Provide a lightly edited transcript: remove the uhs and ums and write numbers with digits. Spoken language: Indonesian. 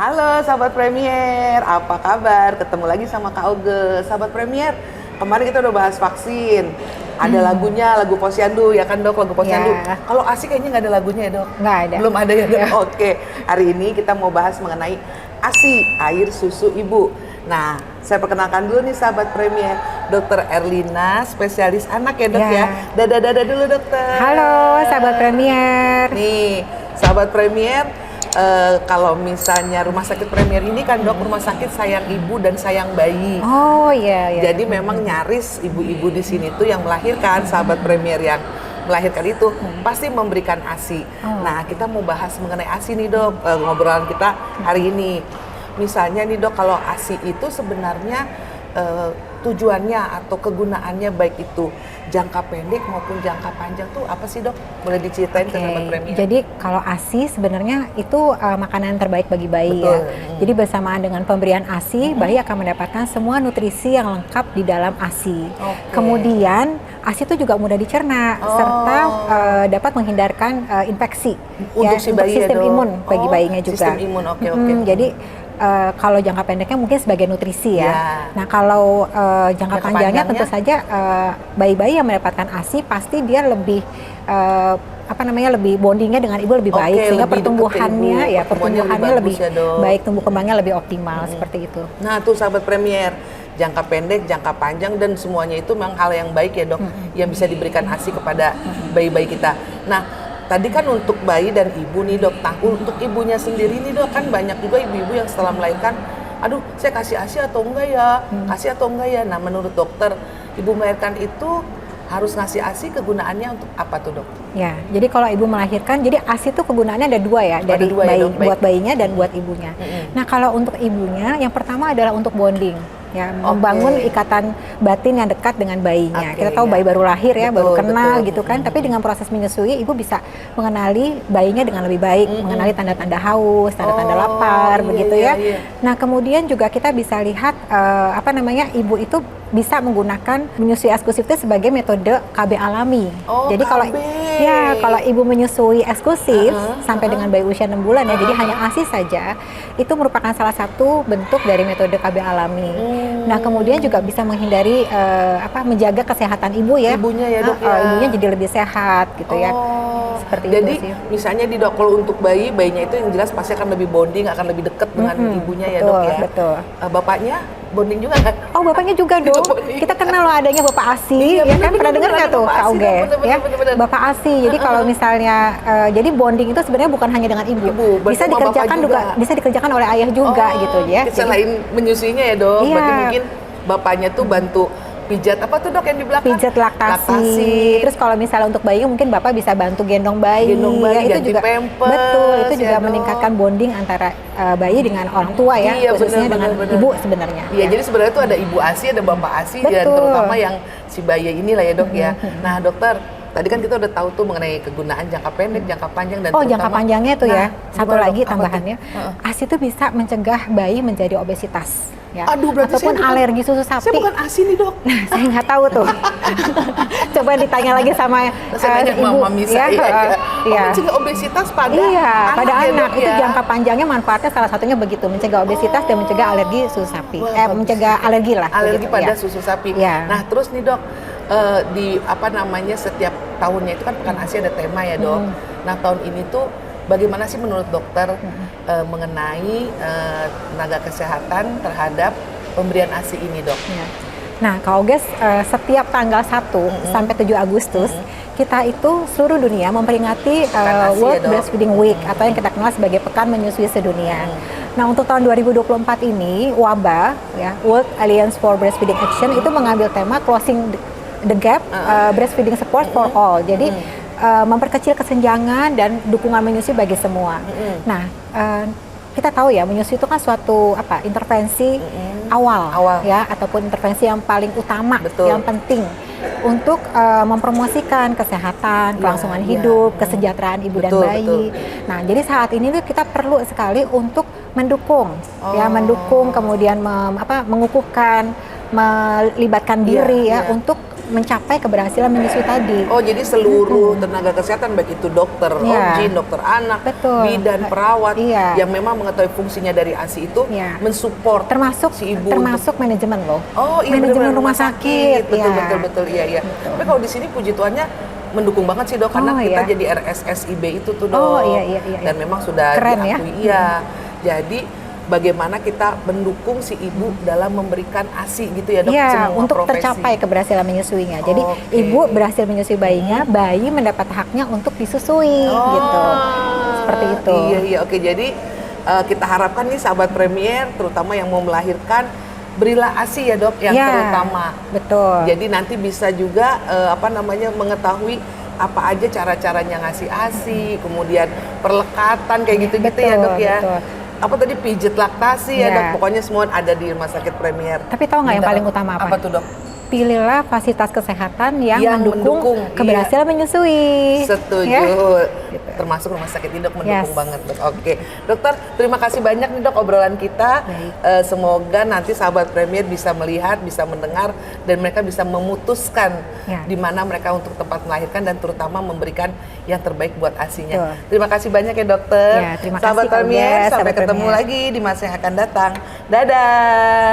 Halo sahabat Premier, apa kabar? Ketemu lagi sama Kak Oge. Sahabat Premier, kemarin kita udah bahas vaksin. Ada lagunya, lagu Posyandu ya kan dok, lagu Posyandu. Ya. Kalau ASI kayaknya nggak ada lagunya ya dok? Nggak ada. Belum ada ya dok? Ya. Oke, hari ini kita mau bahas mengenai ASI, air susu ibu. Nah, saya perkenalkan dulu nih sahabat Premier, Dokter Erlina, spesialis anak ya dok ya. Dadah dulu dokter. Halo sahabat Premier. Nih, sahabat Premier, kalau misalnya rumah sakit Premier ini kan dok, rumah sakit sayang ibu dan sayang bayi. Oh iya. Jadi memang nyaris ibu-ibu di sini tuh yang melahirkan, sahabat Premier yang melahirkan itu pasti memberikan ASI. Nah, kita mau bahas mengenai ASI nih dok, ngobrolan kita hari ini. Misalnya nih dok, kalau ASI itu sebenarnya tujuannya atau kegunaannya baik itu jangka pendek maupun jangka panjang tuh apa sih dok? Boleh diceritain ke sahabat Premier? Jadi kalau ASI sebenarnya itu makanan terbaik bagi bayi. Betul. Ya. Jadi bersamaan dengan pemberian ASI, bayi akan mendapatkan semua nutrisi yang lengkap di dalam ASI. Kemudian ASI itu juga mudah dicerna serta dapat menghindarkan infeksi untuk si bayi sistem imun bagi bayinya juga. Sistem imun, oke. Jadi kalau jangka pendeknya mungkin sebagai nutrisi ya. Nah kalau jangka panjangnya tentu saja bayi-bayi yang mendapatkan ASI pasti dia lebih lebih bondingnya dengan ibu lebih baik sehingga pertumbuhannya lebih baik, tumbuh kembangnya lebih optimal seperti itu. Nah tuh sahabat Premier, jangka pendek, jangka panjang dan semuanya itu memang hal yang baik ya dok, yang bisa diberikan ASI kepada bayi-bayi kita. Nah tadi kan untuk bayi dan ibu nih dok, untuk ibunya sendiri nih dok, kan banyak juga ibu-ibu yang setelah melahirkan, aduh saya kasih ASI atau enggak ya, kasih atau enggak ya. Nah menurut dokter, ibu melahirkan itu harus ngasih ASI, kegunaannya untuk apa tuh dok? Ya, jadi kalau ibu melahirkan, jadi ASI itu kegunaannya ada dua ya, dari bayi, buat bayinya dan buat ibunya. Nah kalau untuk ibunya, yang pertama adalah untuk bonding. Ya, membangun ikatan batin yang dekat dengan bayinya. Kita tahu bayi baru lahir ya, baru kenal gitu kan. Tapi dengan proses menyusui, ibu bisa mengenali bayinya dengan lebih baik, mengenali tanda-tanda haus, tanda-tanda lapar, begitu ya. Nah, kemudian juga kita bisa lihat ibu itu bisa menggunakan menyusui eksklusif itu sebagai metode KB alami. Jadi kalau ibu menyusui eksklusif sampai dengan bayi usia 6 bulan ya, jadi hanya ASI saja, itu merupakan salah satu bentuk dari metode KB alami. Nah, kemudian juga bisa menghindari menjaga kesehatan ibu ya. Ibunya ya dok ya. Ibunya jadi lebih sehat gitu ya. Seperti jadi, itu sih. misalnya di dok, kalau untuk bayinya itu yang jelas pasti akan lebih bonding, akan lebih dekat dengan ibunya ya dok ya. Betul. Bapaknya bonding juga kan? Oh, bapaknya juga dong. Kita kenal loh adanya Bapak ASI, ya kan? Pernah dengar nggak tuh, Kak Oge? Ya, Bapak ASI. Jadi kalau misalnya, jadi bonding itu sebenarnya bukan hanya dengan ibu. Bisa dikerjakan juga, bisa dikerjakan oleh ayah juga gitu ya. Selain menyusuinya ya dok, berarti mungkin bapaknya tuh bantu pijat apa tuh dok yang di belakang? Pijat laktasi. Terus kalau misalnya untuk bayi mungkin bapak bisa bantu gendong bayi ya, itu juga pampers, betul, itu juga meningkatkan bonding antara bayi dengan orang tua ya, khususnya dengan ibu sebenarnya. Iya, jadi sebenarnya tuh ada ibu ASI, ada bapak ASI, dan terutama yang si bayi inilah ya dok ya. Nah dokter, tadi kan kita udah tahu tuh mengenai kegunaan jangka pendek, jangka panjang, dan jangka panjangnya tuh ya, satu lagi tambahannya, ASI itu bisa mencegah bayi menjadi obesitas. Ya. Aduh, berarti ataupun alergi susu sapi. Saya bukan ASI nih dok. Nah, saya nggak tahu tuh. Coba ditanya lagi sama ibu. Mami saya. Mencegah obesitas pada anak. Itu jangka panjangnya manfaatnya salah satunya begitu, mencegah obesitas dan mencegah alergi susu sapi. Mencegah alergi lah. Alergi pada susu sapi. Nah, terus nih dok, setiap tahunnya itu kan Pekan ASI ada tema ya dok. Nah, tahun ini tuh bagaimana sih menurut dokter mengenai tenaga kesehatan terhadap pemberian ASI ini dok? Nah, Kak Oges, setiap tanggal 1 sampai 7 Agustus kita itu seluruh dunia memperingati World Breastfeeding Week atau yang kita kenal sebagai Pekan Menyusui Sedunia. Nah, untuk tahun 2024 ini WABA ya, World Alliance for Breastfeeding Action itu mengambil tema Closing the Gap Breastfeeding Support for All. Jadi memperkecil kesenjangan dan dukungan menyusui bagi semua. Nah, kita tahu ya menyusui itu kan suatu intervensi awal ya, ataupun intervensi yang paling utama, yang penting untuk mempromosikan kesehatan, kelangsungan hidup, kesejahteraan ibu dan bayi. Nah, jadi saat ini kita perlu sekali untuk mendukung, kemudian mengukuhkan, melibatkan diri untuk mencapai keberhasilan menyusui tadi. Oh, jadi seluruh tenaga kesehatan, baik itu dokter, OB, dokter anak, betul, bidan, perawat, iya, yang memang mengetahui fungsinya dari ASI itu, iya, mensupport termasuk si ibu, termasuk manajemen loh. Oh iya, manajemen bener-bener rumah sakit, betul, iya. Betul. Tapi kalau di sini puji Tuhannya mendukung banget sih dok, karena kita jadi RSSIB itu tuh dok. Oh iya. Dan memang sudah keren diakui, ya. Jadi bagaimana kita mendukung si ibu dalam memberikan ASI gitu ya dok, semua untuk profesi. tercapai keberhasilan menyusuinya. Jadi ibu berhasil menyusui bayinya, bayi mendapat haknya untuk disusui gitu. Seperti itu. Iya, oke. Jadi kita harapkan nih sahabat Premier, terutama yang mau melahirkan, berilah ASI ya dok, yang terutama. Betul. Jadi nanti bisa juga mengetahui apa aja cara-caranya ngasih ASI, kemudian perlekatan kayak gitu-gitu ya dok ya. Betul. Apa tadi, pijet laktasi ya dok, pokoknya semua ada di Rumah Sakit Premier. Tapi tahu nggak yang paling utama apa? Apa tuh dok? Pilihlah fasilitas kesehatan yang mendukung keberhasilan menyusui. Setuju. Ya? Gitu. Termasuk Rumah Sakit ini dok, mendukung banget dok. Oke, dokter, terima kasih banyak nih dok obrolan kita. Semoga nanti sahabat Premier bisa melihat, bisa mendengar, dan mereka bisa memutuskan di mana mereka untuk tempat melahirkan, dan terutama memberikan yang terbaik buat ASI-nya. Terima kasih banyak ya dokter. Terima sahabat kasih Premier, sampai ketemu lagi di masa yang akan datang. Dadah.